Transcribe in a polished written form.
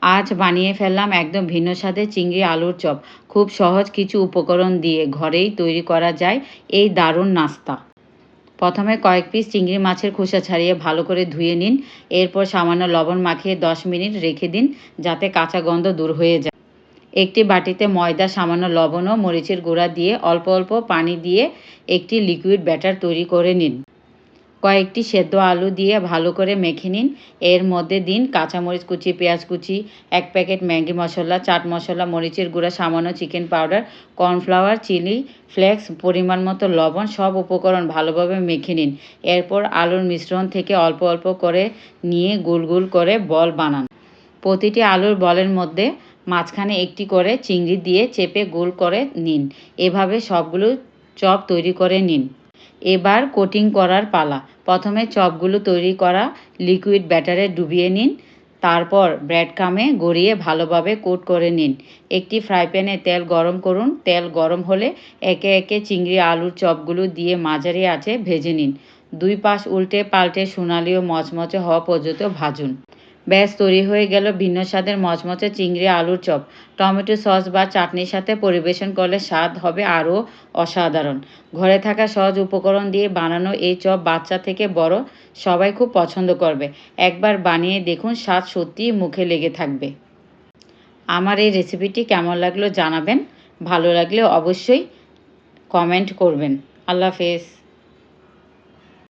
আজ বানিয়ে ফেললাম একদম ভিন্ন স্বাদের চিংড়ি আলুর চপ। খুব সহজ কিছু উপকরণ দিয়ে ঘরেই তৈরি করা যায় এই দারুণ নাস্তা। প্রথমে কয়েক পিস চিংড়ি মাছের খোসা ছাড়িয়ে ভালো করে ধুয়ে নিন। এরপর সামান্য লবণ মাখিয়ে 10 মিনিট রেখে দিন, যাতে কাঁচা গন্ধ দূর হয়ে যায়। একটি বাটিতে ময়দা, সামান্য লবণ ও মরিচের গুঁড়া দিয়ে অল্প অল্প পানি দিয়ে একটি লিকুইড ব্যাটার তৈরি করে নিন। কয়েকটি সেদ্ধ আলু দিয়ে ভালো করে মেখে নিন। এর মধ্যে দিন কাঁচামরিচ কুচি, পেঁয়াজ কুচি, 1 প্যাকেট ম্যাগি মশলা, চাট মশলা, মরিচের গুঁড়া, সামান্য chicken powder, cornflour, chilli flakes, পরিমাণ মতো লবণ। সব উপকরণ ভালোভাবে মেখে নিন। এরপর আলুর মিশ্রণ থেকে অল্প অল্প করে নিয়ে গোল গোল করে বল বানান। প্রতিটি আলুর বলের মধ্যে মাঝখানে একটি করে চিংড়ি দিয়ে চেপে গোল করে নিন। এভাবে সবগুলো চপ তৈরি করে নিন। এবার কোটিং করার পালা। প্রথমে চপগুলো তৈরি করা লিকুইড ব্যাটারে ডুবিয়ে নিন। তারপর ব্রেড ক্রামে গড়িয়ে ভালোভাবে কোট করে নিন। একটি ফ্রাই প্যানে তেল গরম করুন। তেল গরম হলে একে একে চিংড়ি আলুর চপগুলো দিয়ে মাঝারি আঁচে ভেজে নিন। 2 পাশ উল্টে পাল্টে সোনালি ও মচমচে হওয়া পর্যন্ত ভাজুন। ব্যাস, তৈরি হয়ে গেল ভিন্ন স্বাদের মচমচে চিংড়ি আলুর চপ। টমেটো সস বা চাটনির সাথে পরিবেশন করলে স্বাদ হবে আরও অসাধারণ। ঘরে থাকা সহজ উপকরণ দিয়ে বানানো এই চপ বাচ্চা থেকে বড় সবাই খুব পছন্দ করবে। একবার বানিয়ে দেখুন, স্বাদ সত্যিই মুখে লেগে থাকবে। আমার এই রেসিপিটি কেমন লাগলো জানাবেন। ভালো লাগলে অবশ্যই কমেন্ট করবেন। আল্লাহ হাফেজ।